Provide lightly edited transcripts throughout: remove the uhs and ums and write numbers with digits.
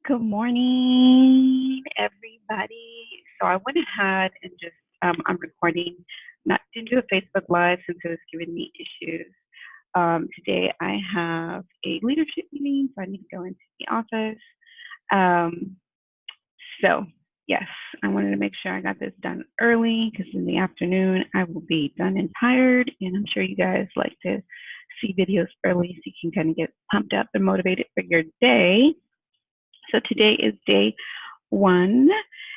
Good morning, everybody. So I went ahead and just I'm recording, not didn't do a Facebook Live since it was giving me issues. Today I have a leadership meeting, so I need to go into the office. Um, so yes, I wanted to make sure I got this done early because in the afternoon I will be done and tired, and I'm sure you guys like to see videos early so you can kind of get pumped up and motivated for your day. So today is day one,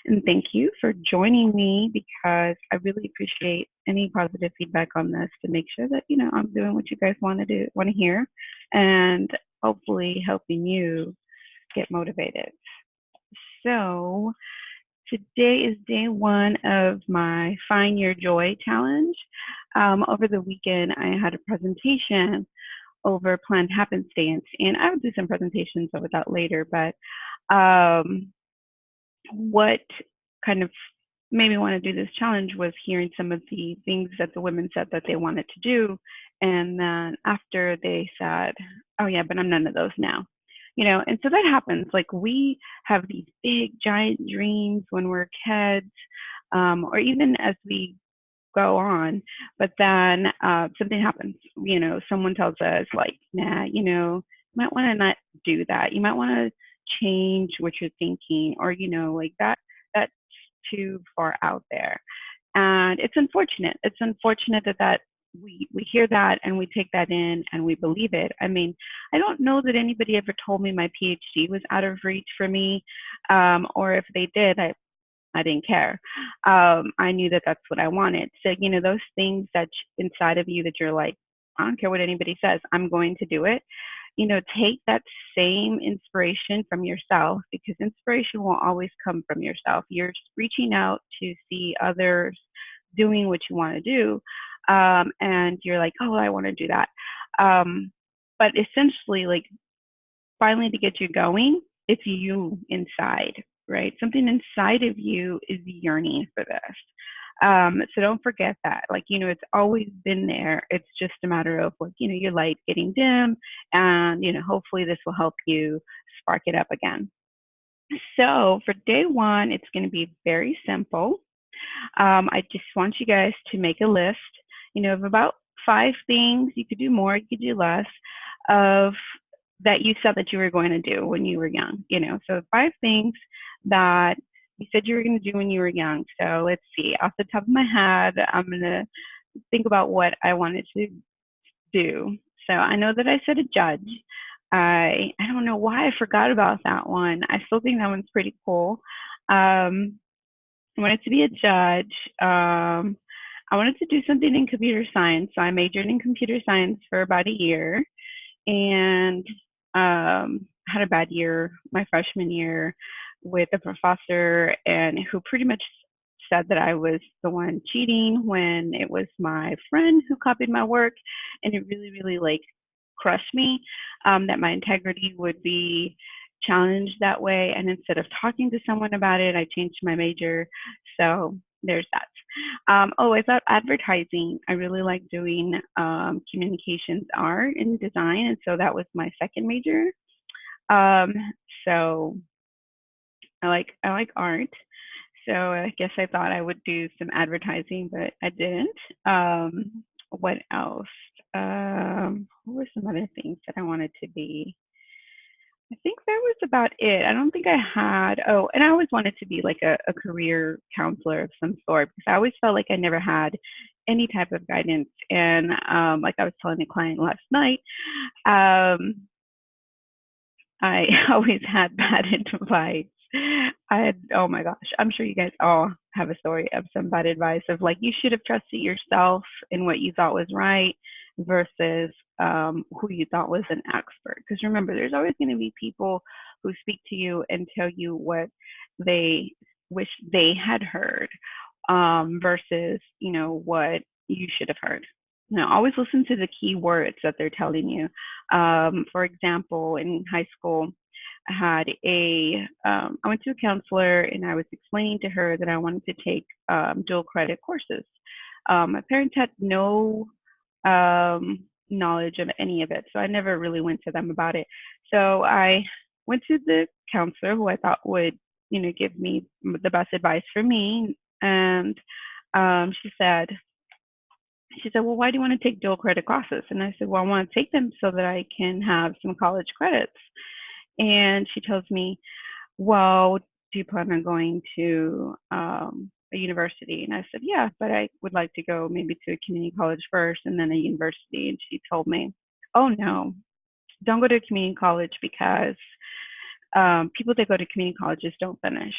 and thank you for joining me because I really appreciate any positive feedback on this to make sure that I'm doing what you guys want to hear, and hopefully helping you get motivated. So today is day one of my Find Your Joy challenge. Over the weekend, I had a presentation over planned happenstance, and I will do some presentations over that later, but um, what kind of made me want to do this challenge was hearing some of the things that the women said that they wanted to do. And then after they said, oh, yeah, but I'm none of those now. And so that happens. Like we have these big, giant dreams when we're kids, or even as we go on, but then something happens. Someone tells us, like, nah, you might want to not do that. You might want to change what you're thinking, or like that's too far out there. And it's unfortunate. It's unfortunate that we hear that and we take that in and we believe it. I mean, I don't know that anybody ever told me my PhD was out of reach for me, or if they did, I didn't care. I knew that that's what I wanted. So, those things that inside of you that you're like, I don't care what anybody says, I'm going to do it. Take that same inspiration from yourself, because inspiration will always come from yourself. You're reaching out to see others doing what you want to do. And you're like, oh, I want to do that. But essentially, like, finally to get you going, it's you inside, right? Something inside of you is yearning for this. So don't forget that. Like, it's always been there. It's just a matter of, like, your light getting dim, and, hopefully this will help you spark it up again. So for day one, it's going to be very simple. I just want you guys to make a list, of about 5 things. You could do more, you could do less, of that you said that you were going to do when you were young. So 5 things that you said you were going to do when you were young. So let's see, off the top of my head, I'm going to think about what I wanted to do. So I know that I said a judge. I don't know why I forgot about that one. I still think that one's pretty cool. I wanted to be a judge. I wanted to do something in computer science. So I majored in computer science for about a year, and had a bad year my freshman year with a professor, and who pretty much said that I was the one cheating when it was my friend who copied my work, and it really, really like crushed me, that my integrity would be challenged that way. And instead of talking to someone about it, I changed my major. So there's that. Oh, I thought advertising. I really like doing communications art and design, and so that was my second major. Um, so I like art. So I guess I thought I would do some advertising, but I didn't. What else? What were some other things that I wanted to be? I think that was about it. I don't think I had, oh, and I always wanted to be like a career counselor of some sort, because I always felt like I never had any type of guidance. And like I was telling a client last night, um, I always had bad advice. Oh my gosh, I'm sure you guys all have a story of some bad advice of, like, you should have trusted yourself in what you thought was right versus who you thought was an expert. Because remember, there's always going to be people who speak to you and tell you what they wish they had heard, versus, what you should have heard. Always listen to the key words that they're telling you. For example, in high school, I went to a counselor, and I was explaining to her that I wanted to take dual credit courses. My parents had no knowledge of any of it, so I never really went to them about it. So I went to the counselor who I thought would, give me the best advice for me. And she said, well, why do you want to take dual credit classes? And I said, well, I want to take them so that I can have some college credits. And she tells me, well, do you plan on going to a university? And I said, yeah, but I would like to go maybe to a community college first and then a university. And she told me, oh, no, don't go to a community college because people that go to community colleges don't finish.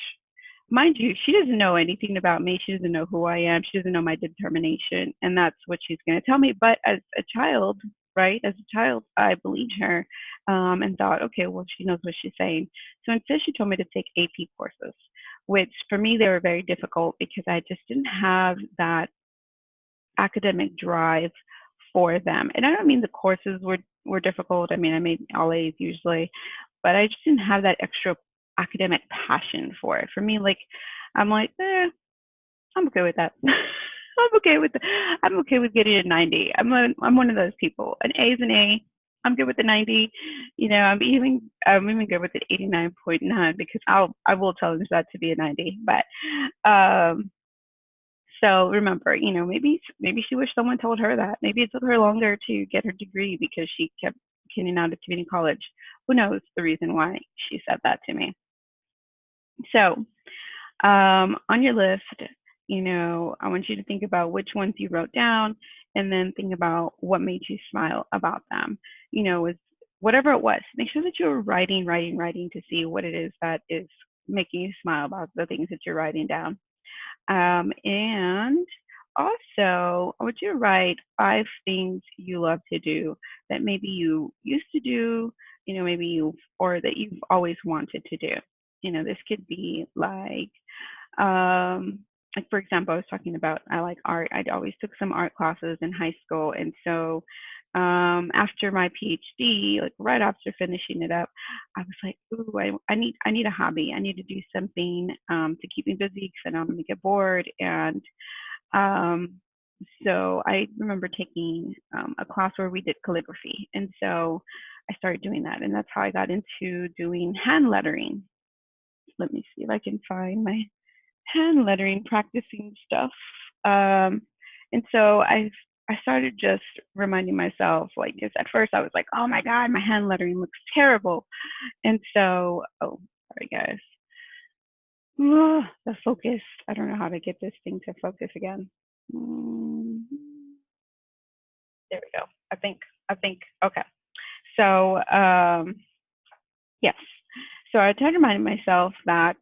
Mind you, she doesn't know anything about me. She doesn't know who I am. She doesn't know my determination. And that's what she's going to tell me. But as a child, right, as a child, I believed her and thought, okay, well, she knows what she's saying. So instead, she told me to take AP courses, which for me, they were very difficult because I just didn't have that academic drive for them. And I don't mean the courses were difficult. I mean, I made all A's usually, but I just didn't have that extra academic passion for it. For me, like I'm like, I'm okay with that. I'm okay with getting a 90. I'm one of those people. An A is an A. I'm good with the 90. I'm even good with the 89.9 because I will tell that to be a 90. But so remember, maybe she wished someone told her that. Maybe it took her longer to get her degree because she kept getting out of community college. Who knows the reason why she said that to me? So on your list, I want you to think about which ones you wrote down and then think about what made you smile about them. Whatever it was, make sure that you're writing to see what it is that is making you smile about the things that you're writing down. And also, I want you to write 5 things you love to do that maybe you used to do, or that you've always wanted to do. This could be like for example, I was talking about I like art. I always took some art classes in high school, and so after my PhD, like right after finishing it up, I was like, ooh, I need a hobby. I need to do something to keep me busy because I know I'm gonna get bored. And um, so I remember taking a class where we did calligraphy, and so I started doing that, and that's how I got into doing hand lettering. Let me see if I can find my hand lettering practicing stuff. And so I started just reminding myself, like, because at first I was like, oh my God, my hand lettering looks terrible. And so, oh, sorry guys. The focus. I don't know how to get this thing to focus again. There we go. I think, okay. So, yes. So I tried to remind myself that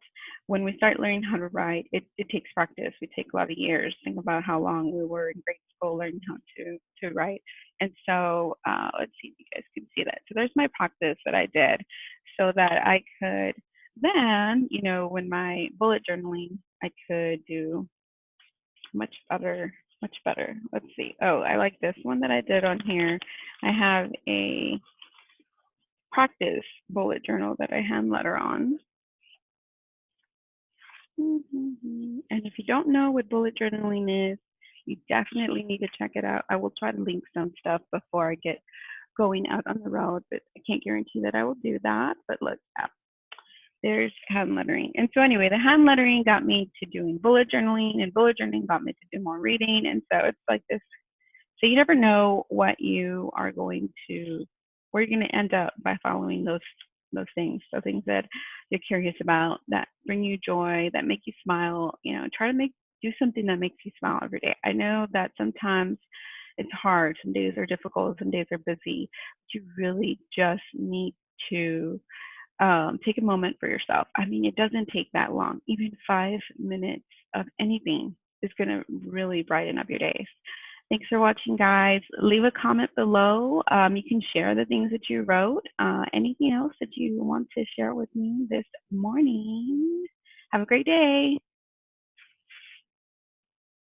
when we start learning how to write, it takes practice. We take a lot of years. Think about how long we were in grade school learning how to write. And so let's see if you guys can see that. So there's my practice that I did so that I could then, when my bullet journaling, I could do much better. Let's see. Oh, I like this one that I did on here. I have a practice bullet journal that I hand letter on. And if you don't know what bullet journaling is, you definitely need to check it out. I will try to link some stuff before I get going out on the road, but I can't guarantee that I will do that. But look, there's hand lettering. And so anyway, the hand lettering got me to doing bullet journaling, and bullet journaling got me to do more reading. And so it's like this. So you never know what you are going to, where you're going to end up by following those things. So things that you're curious about, that bring you joy, that make you smile. Try to do something that makes you smile every day. I know that sometimes it's hard. Some days are difficult. Some days are busy. But you really just need to take a moment for yourself. I mean, it doesn't take that long. Even 5 minutes of anything is going to really brighten up your days. Thanks for watching, guys. Leave a comment below. You can share the things that you wrote. Anything else that you want to share with me this morning? Have a great day.